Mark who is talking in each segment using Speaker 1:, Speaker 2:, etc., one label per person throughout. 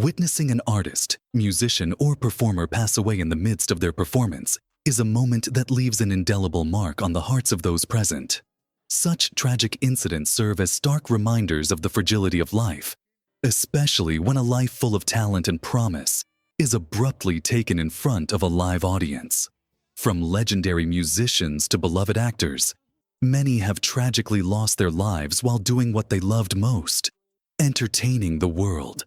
Speaker 1: Witnessing an artist, musician, or performer pass away in the midst of their performance is a moment that leaves an indelible mark on the hearts of those present. Such tragic incidents serve as stark reminders of the fragility of life, especially when a life full of talent and promise is abruptly taken in front of a live audience. From legendary musicians to beloved actors, many have tragically lost their lives while doing what they loved most, entertaining the world.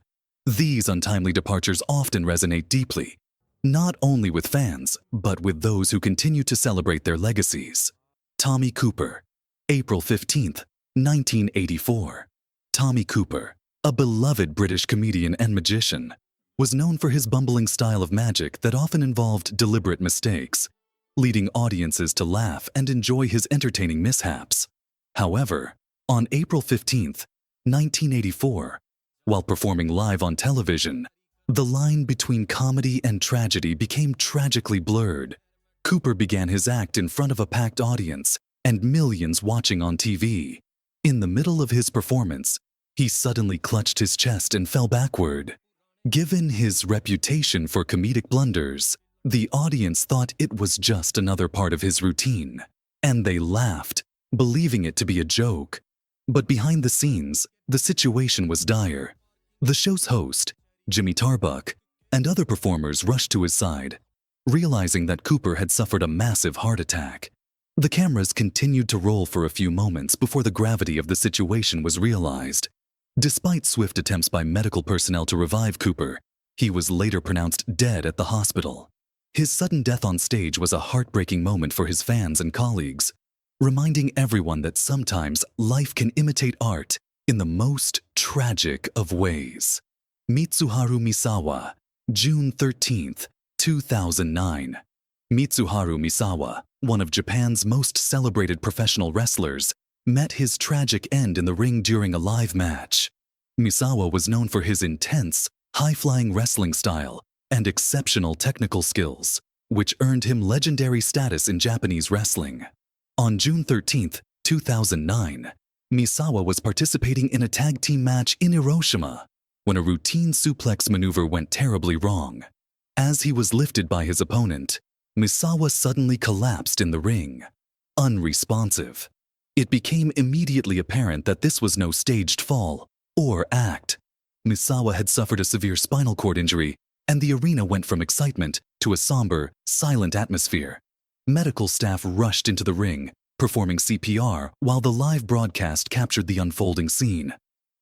Speaker 1: These untimely departures often resonate deeply, not only with fans, but with those who continue to celebrate their legacies. Tommy Cooper, April 15, 1984. Tommy Cooper, a beloved British comedian and magician, was known for his bumbling style of magic that often involved deliberate mistakes, leading audiences to laugh and enjoy his entertaining mishaps. However, on April 15, 1984, while performing live on television, the line between comedy and tragedy became tragically blurred. Cooper began his act in front of a packed audience and millions watching on TV. In the middle of his performance, he suddenly clutched his chest and fell backward. Given his reputation for comedic blunders, the audience thought it was just another part of his routine, and they laughed, believing it to be a joke. But behind the scenes, the situation was dire. The show's host, Jimmy Tarbuck, and other performers rushed to his side, realizing that Cooper had suffered a massive heart attack. The cameras continued to roll for a few moments before the gravity of the situation was realized. Despite swift attempts by medical personnel to revive Cooper, he was later pronounced dead at the hospital. His sudden death on stage was a heartbreaking moment for his fans and colleagues, reminding everyone that sometimes life can imitate art in the most tragic of ways. Mitsuharu Misawa, June 13, 2009. Mitsuharu Misawa, one of Japan's most celebrated professional wrestlers, met his tragic end in the ring during a live match. Misawa was known for his intense, high-flying wrestling style and exceptional technical skills, which earned him legendary status in Japanese wrestling. On June 13, 2009, Misawa was participating in a tag team match in Hiroshima when a routine suplex maneuver went terribly wrong. As he was lifted by his opponent, Misawa suddenly collapsed in the ring, unresponsive. It became immediately apparent that this was no staged fall or act. Misawa had suffered a severe spinal cord injury, and the arena went from excitement to a somber, silent atmosphere. Medical staff rushed into the ring, performing CPR while the live broadcast captured the unfolding scene.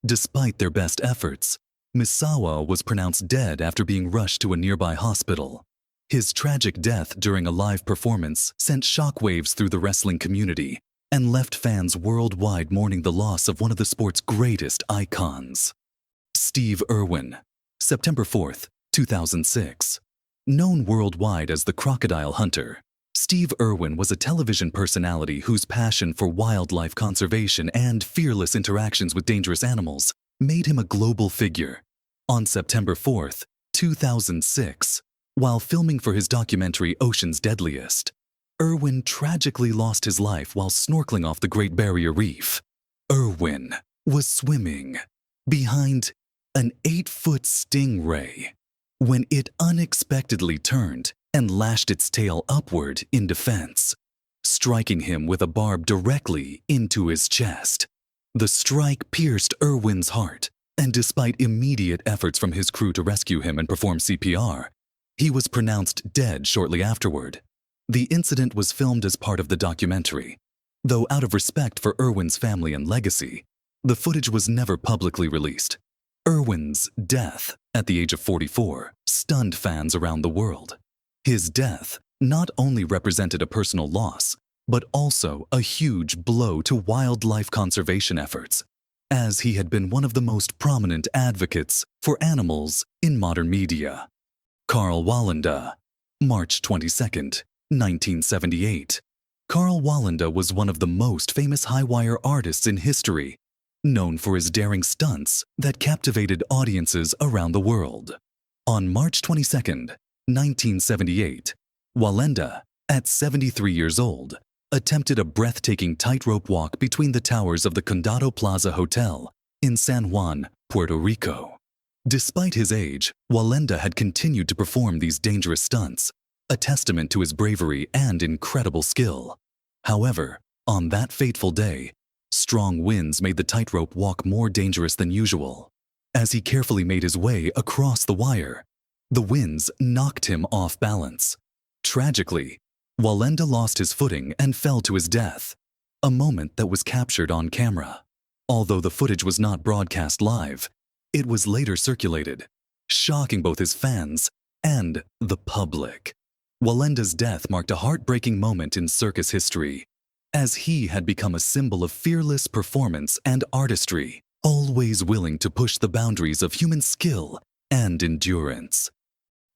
Speaker 1: Despite their best efforts, Misawa was pronounced dead after being rushed to a nearby hospital. His tragic death during a live performance sent shockwaves through the wrestling community and left fans worldwide mourning the loss of one of the sport's greatest icons. Steve Irwin, September 4, 2006. Known worldwide as the Crocodile Hunter, Steve Irwin was a television personality whose passion for wildlife conservation and fearless interactions with dangerous animals made him a global figure. On September 4, 2006, while filming for his documentary Ocean's Deadliest, Irwin tragically lost his life while snorkeling off the Great Barrier Reef. Irwin was swimming behind an 8-foot stingray when it unexpectedly turned and lashed its tail upward in defense, striking him with a barb directly into his chest. The strike pierced Irwin's heart, and despite immediate efforts from his crew to rescue him and perform CPR, he was pronounced dead shortly afterward. The incident was filmed as part of the documentary. Though out of respect for Irwin's family and legacy, the footage was never publicly released. Irwin's death, at the age of 44, stunned fans around the world. His death not only represented a personal loss, but also a huge blow to wildlife conservation efforts, as he had been one of the most prominent advocates for animals in modern media. Karl Wallenda, March 22, 1978. Karl Wallenda was one of the most famous high-wire artists in history, known for his daring stunts that captivated audiences around the world. On March 22, 1978, Wallenda, at 73 years old, attempted a breathtaking tightrope walk between the towers of the Condado Plaza Hotel in San Juan, Puerto Rico. Despite his age, Wallenda had continued to perform these dangerous stunts, a testament to his bravery and incredible skill. However, on that fateful day, strong winds made the tightrope walk more dangerous than usual. As he carefully made his way across the wire, the winds knocked him off balance. Tragically, Wallenda lost his footing and fell to his death, a moment that was captured on camera. Although the footage was not broadcast live, it was later circulated, shocking both his fans and the public. Wallenda's death marked a heartbreaking moment in circus history, as he had become a symbol of fearless performance and artistry, always willing to push the boundaries of human skill and endurance.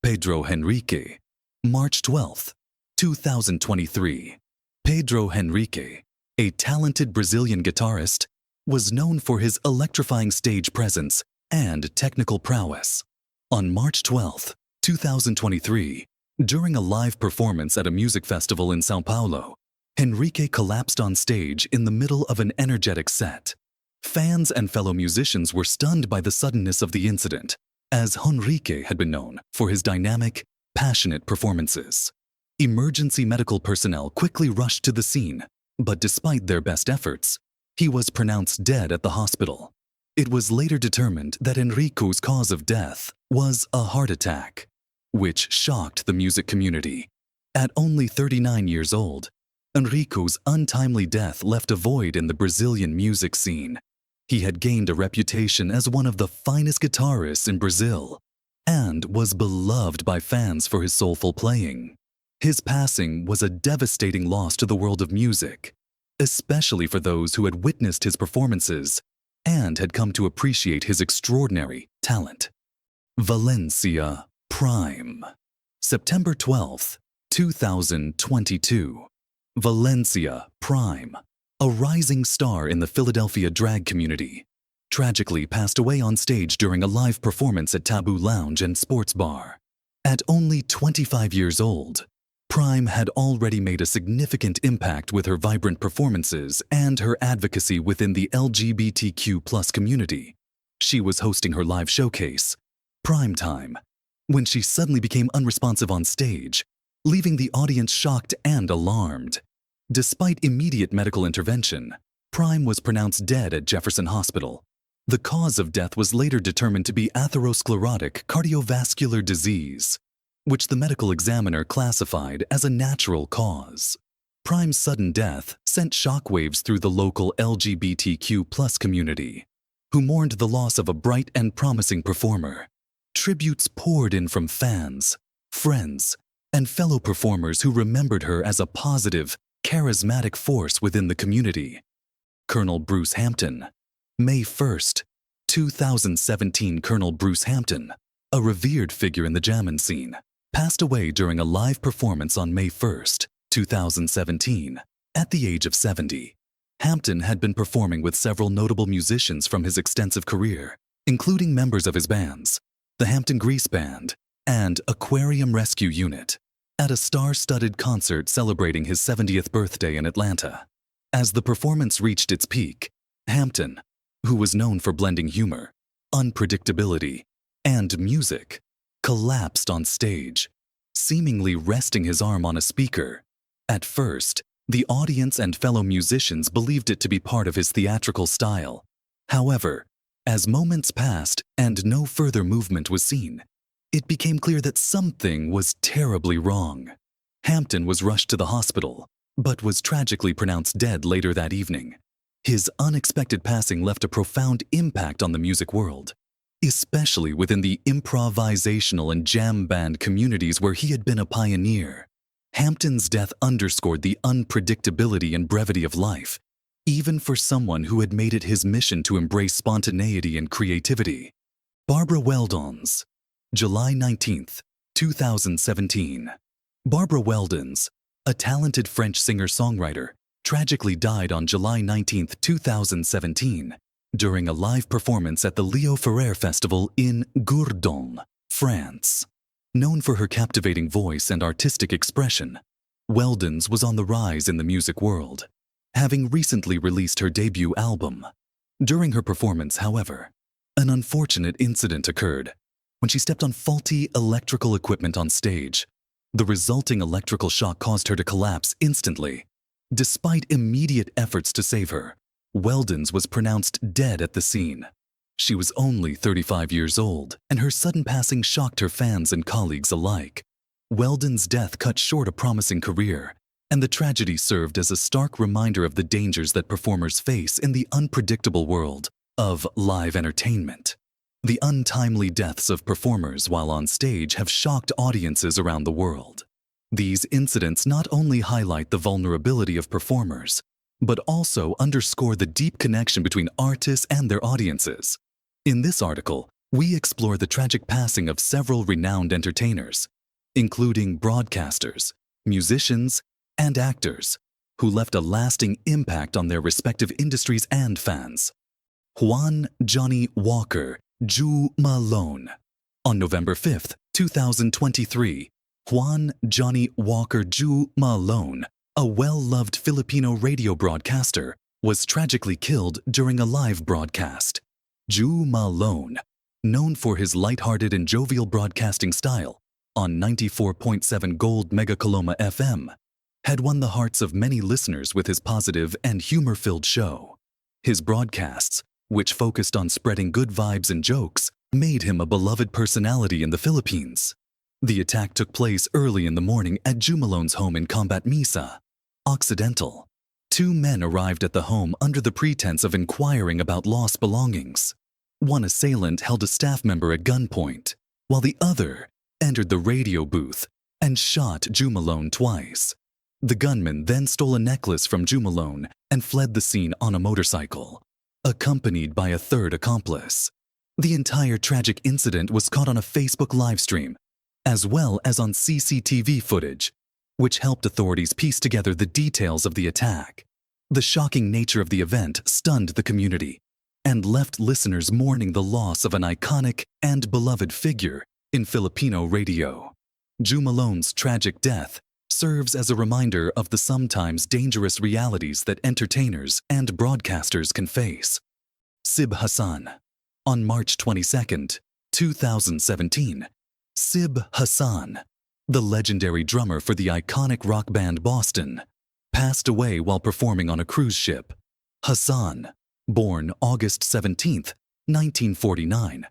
Speaker 1: Pedro Henrique, March 12, 2023. Pedro Henrique, a talented Brazilian guitarist, was known for his electrifying stage presence and technical prowess. On March 12, 2023, during a live performance at a music festival in São Paulo, Henrique collapsed on stage in the middle of an energetic set. Fans and fellow musicians were stunned by the suddenness of the incident, as Henrique had been known for his dynamic, passionate performances. Emergency medical personnel quickly rushed to the scene, but despite their best efforts, he was pronounced dead at the hospital. It was later determined that Henrique's cause of death was a heart attack, which shocked the music community. At only 39 years old, Henrique's untimely death left a void in the Brazilian music scene. He had gained a reputation as one of the finest guitarists in Brazil and was beloved by fans for his soulful playing. His passing was a devastating loss to the world of music, especially for those who had witnessed his performances and had come to appreciate his extraordinary talent. Valencia Prime, September 12, 2022. Valencia Prime, a rising star in the Philadelphia drag community, tragically passed away on stage during a live performance at Taboo Lounge and Sports Bar. At only 25 years old, Prime had already made a significant impact with her vibrant performances and her advocacy within the LGBTQ+ community. She was hosting her live showcase, Prime Time, when she suddenly became unresponsive on stage, leaving the audience shocked and alarmed. Despite immediate medical intervention, Prime was pronounced dead at Jefferson Hospital. The cause of death was later determined to be atherosclerotic cardiovascular disease, which the medical examiner classified as a natural cause. Prime's sudden death sent shockwaves through the local LGBTQ+ community, who mourned the loss of a bright and promising performer. Tributes poured in from fans, friends, and fellow performers who remembered her as a positive, charismatic force within the community. Colonel Bruce Hampton, May 1st, 2017. Colonel Bruce Hampton, a revered figure in the jammin' scene, passed away during a live performance on May 1st, 2017, at the age of 70. Hampton had been performing with several notable musicians from his extensive career, including members of his bands, the Hampton Grease Band and Aquarium Rescue Unit, at a star-studded concert celebrating his 70th birthday in Atlanta. As the performance reached its peak, Hampton, who was known for blending humor, unpredictability, and music, collapsed on stage, seemingly resting his arm on a speaker. At first, the audience and fellow musicians believed it to be part of his theatrical style. However, as moments passed and no further movement was seen, it became clear that something was terribly wrong. Hampton was rushed to the hospital, but was tragically pronounced dead later that evening. His unexpected passing left a profound impact on the music world, especially within the improvisational and jam band communities where he had been a pioneer. Hampton's death underscored the unpredictability and brevity of life, even for someone who had made it his mission to embrace spontaneity and creativity. Barbara Weldens, July 19th, 2017. Barbara Weldens, a talented French singer-songwriter, tragically died on July 19, 2017, during a live performance at the Leo Ferrer Festival in Gourdon, France. Known for her captivating voice and artistic expression, Weldens was on the rise in the music world, having recently released her debut album. During her performance, however, An unfortunate incident occurred when she stepped on faulty electrical equipment on stage. The resulting electrical shock caused her to collapse instantly. Despite immediate efforts to save her, Weldens was pronounced dead at the scene. She was only 35 years old, and her sudden passing shocked her fans and colleagues alike. Weldens' death cut short a promising career, and the tragedy served as a stark reminder of the dangers that performers face in the unpredictable world of live entertainment. The untimely deaths of performers while on stage have shocked audiences around the world. These incidents not only highlight the vulnerability of performers, but also underscore the deep connection between artists and their audiences. In this article, we explore the tragic passing of several renowned entertainers, including broadcasters, musicians, and actors, who left a lasting impact on their respective industries and fans. Juan Johnny Walker Jumalon. On November 5, 2023, Juan Johnny Walker Jumalon, a well-loved Filipino radio broadcaster, was tragically killed during a live broadcast. Jumalon, known for his lighthearted and jovial broadcasting style on 94.7 Gold Megacoloma FM, had won the hearts of many listeners with his positive and humor-filled show. His broadcasts, which focused on spreading good vibes and jokes, made him a beloved personality in the Philippines. The attack took place early in the morning at Jumalon's home in Combat Mesa, Occidental. Two men arrived at the home under the pretense of inquiring about lost belongings. One assailant held a staff member at gunpoint, while the other entered the radio booth and shot Jumalon twice. The gunman then stole a necklace from Jumalon and fled the scene on a motorcycle, accompanied by a third accomplice. The entire tragic incident was caught on a Facebook livestream, as well as on CCTV footage, which helped authorities piece together the details of the attack. The shocking nature of the event stunned the community and left listeners mourning the loss of an iconic and beloved figure in Filipino radio. Jumalon's tragic death serves as a reminder of the sometimes dangerous realities that entertainers and broadcasters can face. Sib Hashian. On March 22, 2017, Sib Hashian, the legendary drummer for the iconic rock band Boston, passed away while performing on a cruise ship. Hashian, born August 17, 1949,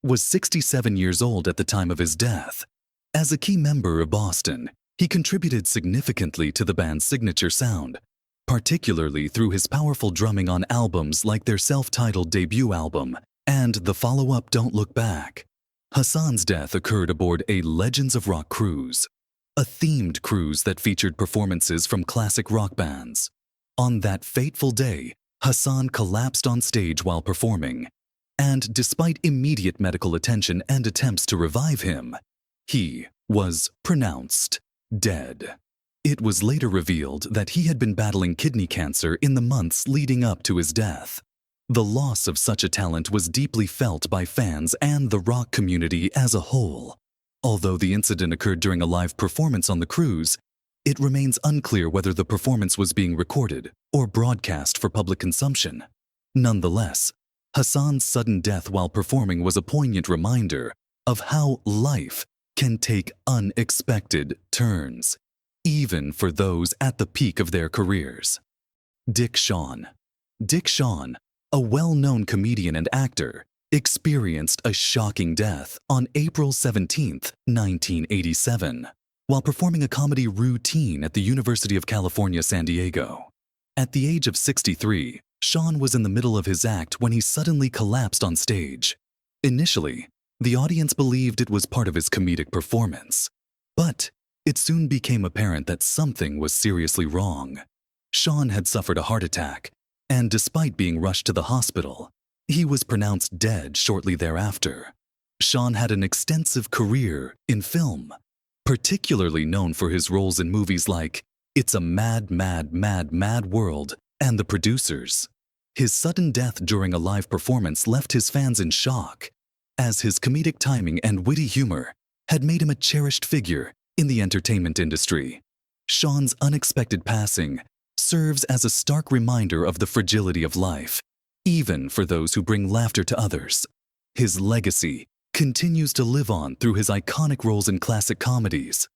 Speaker 1: was 67 years old at the time of his death. As a key member of Boston, he contributed significantly to the band's signature sound, particularly through his powerful drumming on albums like their self-titled debut album and the follow-up Don't Look Back. Hashian's death occurred aboard a Legends of Rock cruise, a themed cruise that featured performances from classic rock bands. On that fateful day, Hashian collapsed on stage while performing, and despite immediate medical attention and attempts to revive him, he was pronounced dead. It was later revealed that he had been battling kidney cancer in the months leading up to his death. The loss of such a talent was deeply felt by fans and the rock community as a whole. Although the incident occurred during a live performance on the cruise, it remains unclear whether the performance was being recorded or broadcast for public consumption. Nonetheless, Hashian's sudden death while performing was a poignant reminder of how life can take unexpected turns, even for those at the peak of their careers. Shawn. Shawn, a well-known comedian and actor, experienced a shocking death on April 17, 1987, while performing a comedy routine at the University of California, San Diego. At the age of 63, Shawn was in the middle of his act when he suddenly collapsed on stage. Initially, the audience believed it was part of his comedic performance, but it soon became apparent that something was seriously wrong. Shawn had suffered a heart attack, and despite being rushed to the hospital, he was pronounced dead shortly thereafter. Shawn had an extensive career in film, particularly known for his roles in movies like It's a Mad, Mad, Mad, Mad World and The Producers. His sudden death during a live performance left his fans in shock, as his comedic timing and witty humor had made him a cherished figure in the entertainment industry. Shawn's unexpected passing serves as a stark reminder of the fragility of life, even for those who bring laughter to others. His legacy continues to live on through his iconic roles in classic comedies.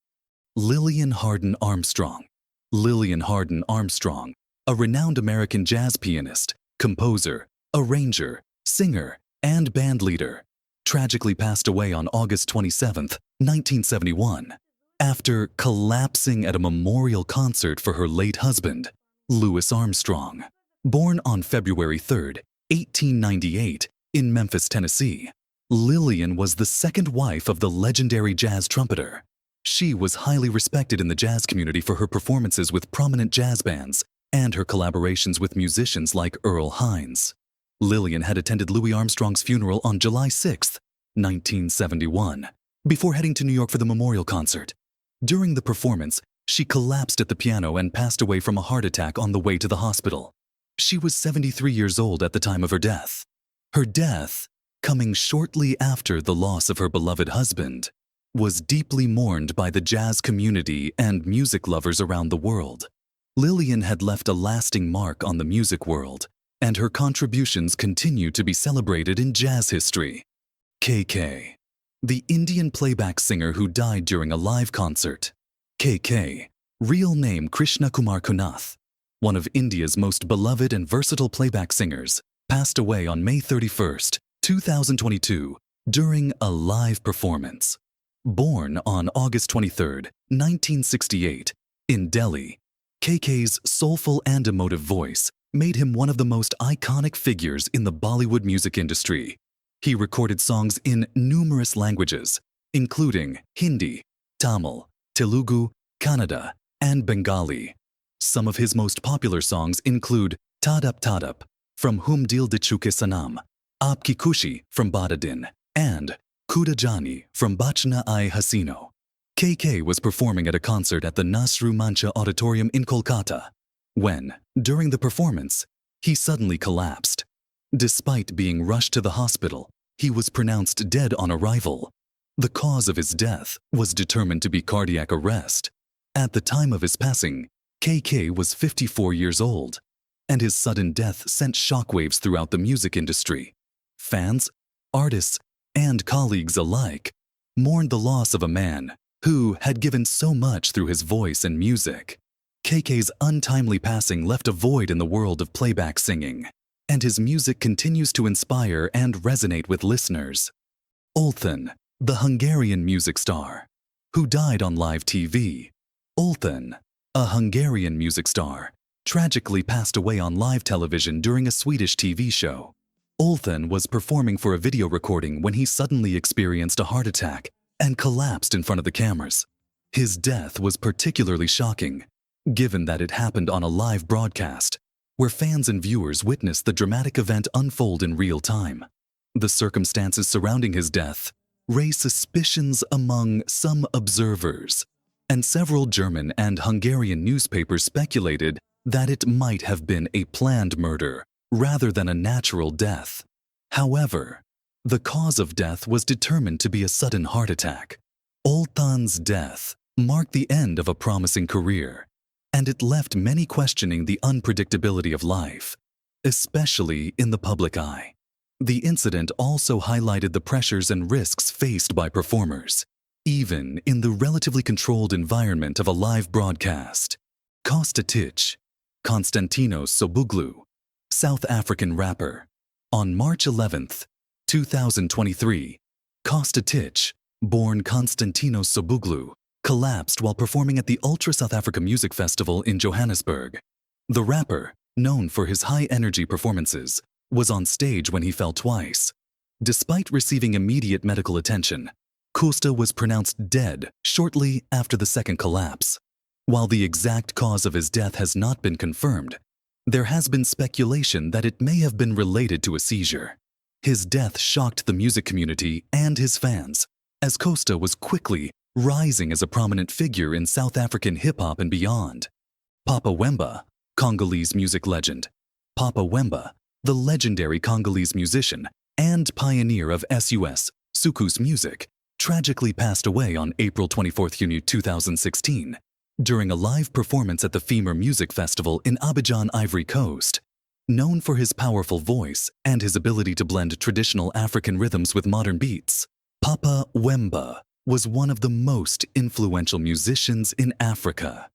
Speaker 1: Lillian Armstrong. Lillian Armstrong, a renowned American jazz pianist, composer, arranger, singer, and bandleader, tragically passed away on August 27, 1971, after collapsing at a memorial concert for her late husband, Louis Armstrong. Born on February 3, 1898, in Memphis, Tennessee, Lillian was the second wife of the legendary jazz trumpeter. She was highly respected in the jazz community for her performances with prominent jazz bands and her collaborations with musicians like Earl Hines. Lillian had attended Louis Armstrong's funeral on July 6, 1971, before heading to New York for the memorial concert. During the performance, she collapsed at the piano and passed away from a heart attack on the way to the hospital. She was 73 years old at the time of her death. Her death, coming shortly after the loss of her beloved husband, was deeply mourned by the jazz community and music lovers around the world. Lillian had left a lasting mark on the music world, and her contributions continue to be celebrated in jazz history. KK, the Indian playback singer who died during a live concert. KK, real name Krishna Kumar Kunath, one of India's most beloved and versatile playback singers, passed away on May 31, 2022, during a live performance. Born on August 23, 1968, in Delhi, KK's soulful and emotive voice made him one of the most iconic figures in the Bollywood music industry. He recorded songs in numerous languages, including Hindi, Tamil, Telugu, Kannada, and Bengali. Some of his most popular songs include Tadap Tadap from Hum Dil De Chuke Sanam, Aapki Kushi from Badadin, and Kuda Jani from Bachna Ai Hasino. KK was performing at a concert at the Nasru Mancha Auditorium in Kolkata when, during the performance, he suddenly collapsed. Despite being rushed to the hospital, he was pronounced dead on arrival. The cause of his death was determined to be cardiac arrest. At the time of his passing, KK was 54 years old, and his sudden death sent shockwaves throughout the music industry. Fans, artists, and colleagues alike mourned the loss of a man who had given so much through his voice and music. KK's untimely passing left a void in the world of playback singing, and his music continues to inspire and resonate with listeners. Olthan, the Hungarian music star, who died on live TV. Olthan, a Hungarian music star, tragically passed away on live television during a Swedish TV show. Olthan was performing for a video recording when he suddenly experienced a heart attack and collapsed in front of the cameras. His death was particularly shocking, given that it happened on a live broadcast, where fans and viewers witnessed the dramatic event unfold in real time. The circumstances surrounding his death raised suspicions among some observers, and several German and Hungarian newspapers speculated that it might have been a planned murder rather than a natural death. However, the cause of death was determined to be a sudden heart attack. Olthan's death marked the end of a promising career, and it left many questioning the unpredictability of life, especially in the public eye. The incident also highlighted the pressures and risks faced by performers, even in the relatively controlled environment of a live broadcast. Costa Titch, Konstantinos Sobuglu, South African rapper. On March 11, 2023, Costa Titch, born Konstantinos Sobuglu, collapsed while performing at the Ultra South Africa Music Festival in Johannesburg. The rapper, known for his high-energy performances, was on stage when he fell twice. Despite receiving immediate medical attention, Costa was pronounced dead shortly after the second collapse. While the exact cause of his death has not been confirmed, there has been speculation that it may have been related to a seizure. His death shocked the music community and his fans, as Costa was quickly rising as a prominent figure in South African hip-hop and beyond. Papa Wemba, Congolese music legend. Papa Wemba, the legendary Congolese musician and pioneer of Soukous music, tragically passed away on April 24, 2016, during a live performance at the Femur Music Festival in Abidjan, Ivory Coast. Known for his powerful voice and his ability to blend traditional African rhythms with modern beats, Papa Wemba was one of the most influential musicians in Africa.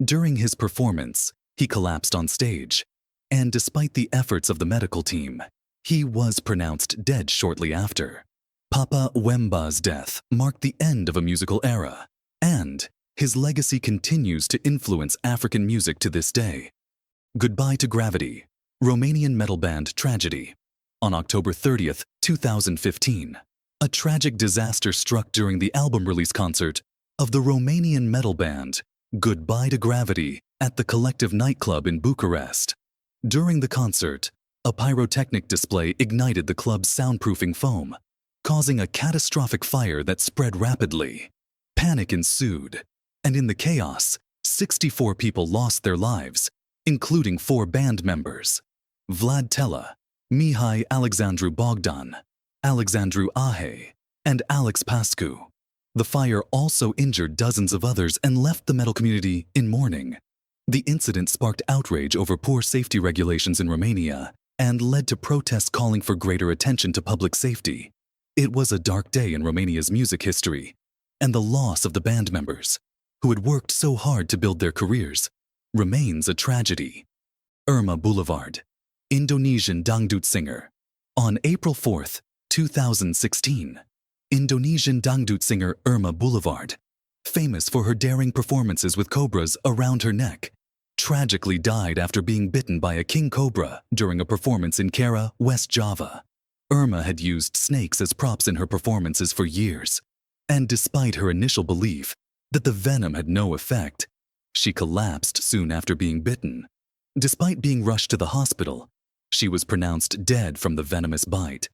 Speaker 1: During his performance, he collapsed on stage, and despite the efforts of the medical team, he was pronounced dead shortly after. Papa Wemba's death marked the end of a musical era, and his legacy continues to influence African music to this day. Goodbye to Gravity, Romanian metal band tragedy. On October 30th, 2015, a tragic disaster struck during the album release concert of the Romanian metal band Goodbye to Gravity at the Collective nightclub in Bucharest. During the concert, a pyrotechnic display ignited the club's soundproofing foam, causing a catastrophic fire that spread rapidly. Panic ensued, and in the chaos, 64 people lost their lives, including 4 band members: Vlad Tela, Mihai Alexandru Bogdan, Alexandru Ahe, and Alex Pascu. The fire also injured dozens of others and left the metal community in mourning. The incident sparked outrage over poor safety regulations in Romania and led to protests calling for greater attention to public safety. It was a dark day in Romania's music history, and the loss of the band members, who had worked so hard to build their careers, remains a tragedy. Irma Bule, Indonesian dangdut singer. On April 4th, 2016, Indonesian dangdut singer Irma Bule, famous for her daring performances with cobras around her neck, tragically died after being bitten by a king cobra during a performance in Kara, West Java. Irma had used snakes as props in her performances for years, and despite her initial belief that the venom had no effect, she collapsed soon after being bitten. Despite being rushed to the hospital, she was pronounced dead from the venomous bite.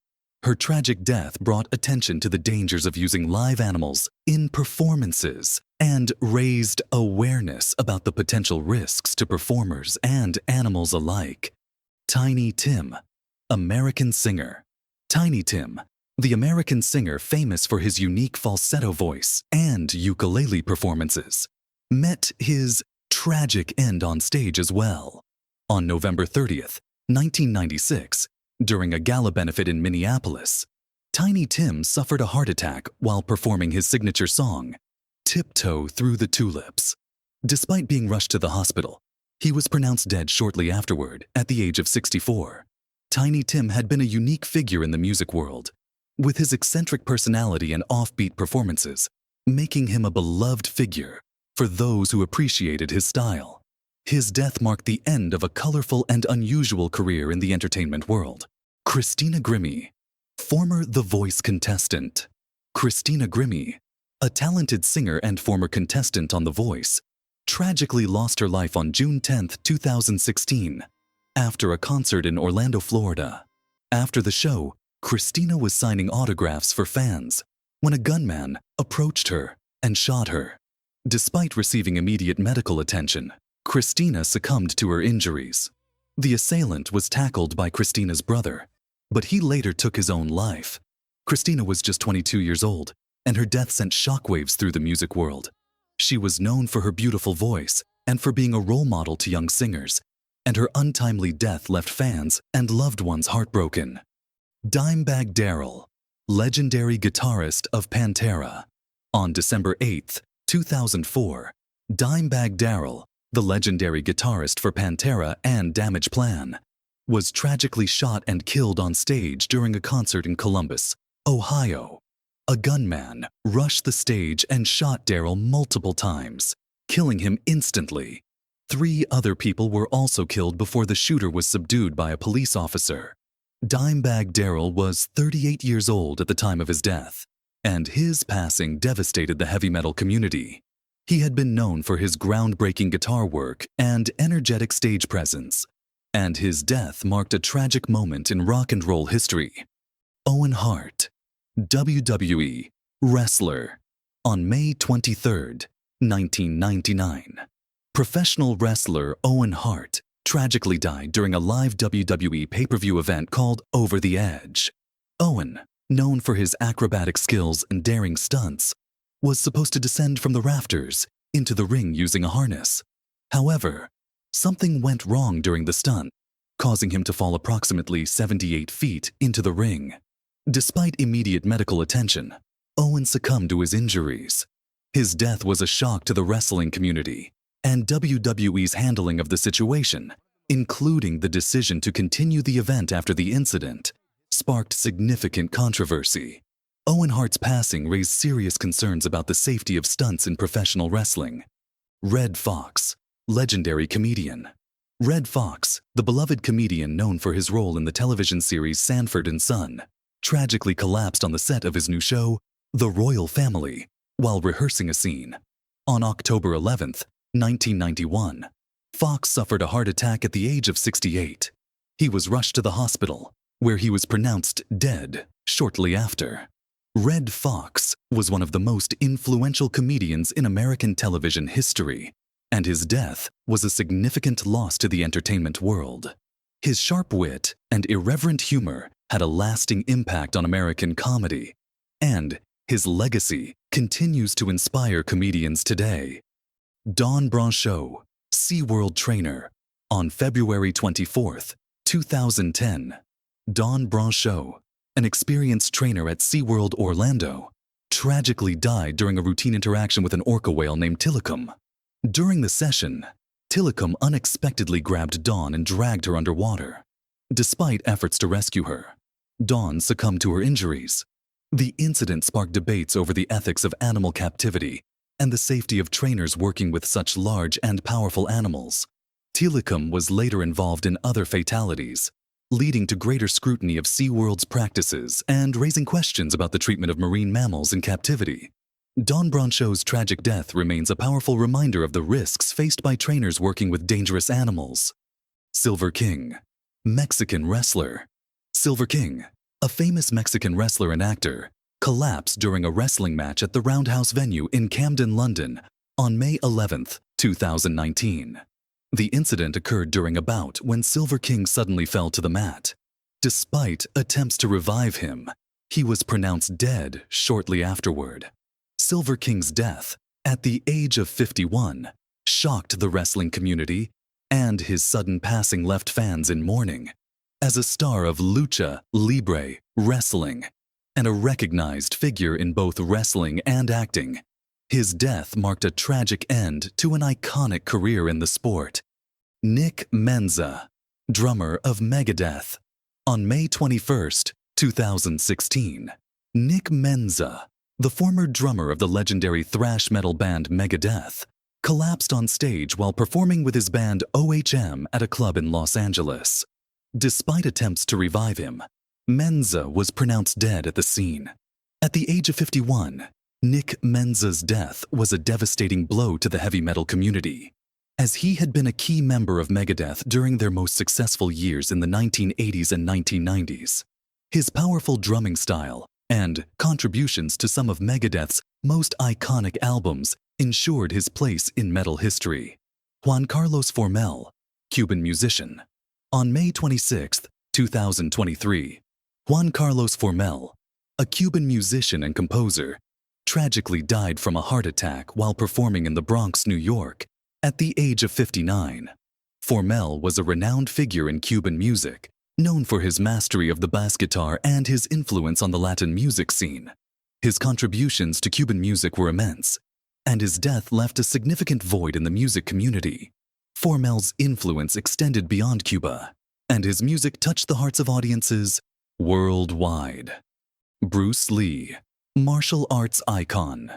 Speaker 1: Her tragic death brought attention to the dangers of using live animals in performances and raised awareness about the potential risks to performers and animals alike. Tiny Tim, American singer. Tiny Tim, the American singer famous for his unique falsetto voice and ukulele performances, met his tragic end on stage as well. On November 30th, 1996, during a gala benefit in Minneapolis, Tiny Tim suffered a heart attack while performing his signature song, Tiptoe Through the Tulips. Despite being rushed to the hospital, he was pronounced dead shortly afterward at the age of 64. Tiny Tim had been a unique figure in the music world, with his eccentric personality and offbeat performances, making him a beloved figure for those who appreciated his style. His death marked the end of a colorful and unusual career in the entertainment world. Christina Grimmie, former The Voice contestant. Christina Grimmie, a talented singer and former contestant on The Voice, tragically lost her life on June 10, 2016, after a concert in Orlando, Florida. After the show, Christina was signing autographs for fans when a gunman approached her and shot her. Despite receiving immediate medical attention, Christina succumbed to her injuries. The assailant was tackled by Christina's brother, but he later took his own life. Christina was just 22 years old, and her death sent shockwaves through the music world. She was known for her beautiful voice and for being a role model to young singers, and her untimely death left fans and loved ones heartbroken. Dimebag Darrell, legendary guitarist of Pantera. On December 8, 2004, Dimebag Darrell, the legendary guitarist for Pantera and Damage Plan, was tragically shot and killed on stage during a concert in Columbus, Ohio. A gunman rushed the stage and shot Darrell multiple times, killing him instantly. 3 other people were also killed before the shooter was subdued by a police officer. Dimebag Darrell was 38 years old at the time of his death, and his passing devastated the heavy metal community. He had been known for his groundbreaking guitar work and energetic stage presence, and his death marked a tragic moment in rock and roll history. Owen Hart, WWE wrestler. On May 23, 1999, professional wrestler Owen Hart tragically died during a live WWE pay-per-view event called Over the Edge. Owen, known for his acrobatic skills and daring stunts, was supposed to descend from the rafters into the ring using a harness. However, something went wrong during the stunt, causing him to fall approximately 78 feet into the ring. Despite immediate medical attention, Owen succumbed to his injuries. His death was a shock to the wrestling community, and WWE's handling of the situation, including the decision to continue the event after the incident, sparked significant controversy. Owen Hart's passing raised serious concerns about the safety of stunts in professional wrestling. Red Foxx, legendary comedian. Red Foxx, the beloved comedian known for his role in the television series Sanford and Son, tragically collapsed on the set of his new show, The Royal Family, while rehearsing a scene. On October 11, 1991, Foxx suffered a heart attack at the age of 68. He was rushed to the hospital, where he was pronounced dead shortly after. Red Foxx was one of the most influential comedians in American television history, and his death was a significant loss to the entertainment world. His sharp wit and irreverent humor had a lasting impact on American comedy, and his legacy continues to inspire comedians today. Dawn Brancheau, SeaWorld trainer. On February 24, 2010, Dawn Brancheau, an experienced trainer at SeaWorld Orlando, tragically died during a routine interaction with an orca whale named Tilikum. During the session, Tilikum unexpectedly grabbed Dawn and dragged her underwater. Despite efforts to rescue her, Dawn succumbed to her injuries. The incident sparked debates over the ethics of animal captivity and the safety of trainers working with such large and powerful animals. Tilikum was later involved in other fatalities, leading to greater scrutiny of SeaWorld's practices and raising questions about the treatment of marine mammals in captivity. Dawn Brancheau's tragic death remains a powerful reminder of the risks faced by trainers working with dangerous animals. Silver King, Mexican wrestler. Silver King, a famous Mexican wrestler and actor, collapsed during a wrestling match at the Roundhouse venue in Camden, London, on May 11, 2019. The incident occurred during a bout when Silver King suddenly fell to the mat. Despite attempts to revive him, he was pronounced dead shortly afterward. Silver King's death, at the age of 51, shocked the wrestling community, and his sudden passing left fans in mourning. As a star of lucha libre wrestling and a recognized figure in both wrestling and acting, his death marked a tragic end to an iconic career in the sport. Nick Menza, drummer of Megadeth. On May 21, 2016, Nick Menza, the former drummer of the legendary thrash metal band Megadeth, collapsed on stage while performing with his band OHM at a club in Los Angeles. Despite attempts to revive him, Menza was pronounced dead at the scene. At the age of 51, Nick Menza's death was a devastating blow to the heavy metal community, as he had been a key member of Megadeth during their most successful years in the 1980s and 1990s. His powerful drumming style and contributions to some of Megadeth's most iconic albums ensured his place in metal history. Juan Carlos Formell, Cuban musician. On May 26, 2023, Juan Carlos Formell, a Cuban musician and composer, tragically died from a heart attack while performing in the Bronx, New York, at the age of 59. Formell was a renowned figure in Cuban music, known for his mastery of the bass guitar and his influence on the Latin music scene. His contributions to Cuban music were immense, and his death left a significant void in the music community. Formell's influence extended beyond Cuba, and his music touched the hearts of audiences worldwide. Bruce Lee, martial arts icon.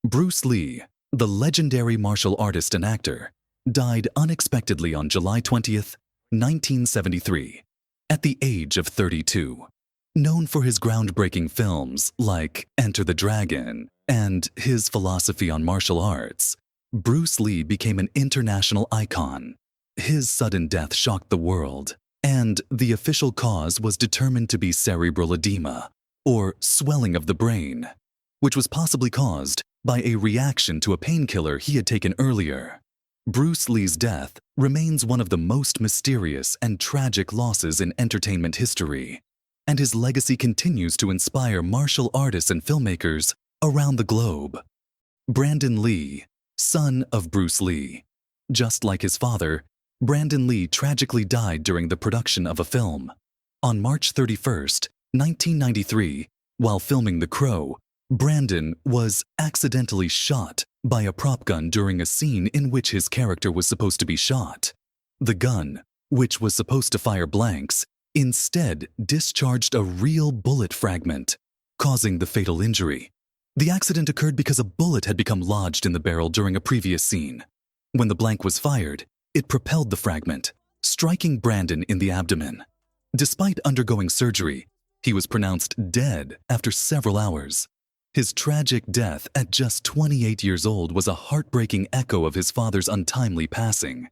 Speaker 1: Bruce Lee, the legendary martial artist and actor, died unexpectedly on July 20, 1973, at the age of 32. Known for his groundbreaking films like Enter the Dragon and his philosophy on martial arts, Bruce Lee became an international icon. His sudden death shocked the world, and the official cause was determined to be cerebral edema, or swelling of the brain, which was possibly caused by a reaction to a painkiller he had taken earlier. Bruce Lee's death remains one of the most mysterious and tragic losses in entertainment history, and his legacy continues to inspire martial artists and filmmakers around the globe. Brandon Lee, son of Bruce Lee. Just like his father, Brandon Lee tragically died during the production of a film. On March 31st, 1993, while filming The Crow, Brandon was accidentally shot by a prop gun during a scene in which his character was supposed to be shot. The gun, which was supposed to fire blanks, instead discharged a real bullet fragment, causing the fatal injury. The accident occurred because a bullet had become lodged in the barrel during a previous scene. When the blank was fired, it propelled the fragment, striking Brandon in the abdomen. Despite undergoing surgery, he was pronounced dead after several hours. His tragic death at just 28 years old was a heartbreaking echo of his father's untimely passing.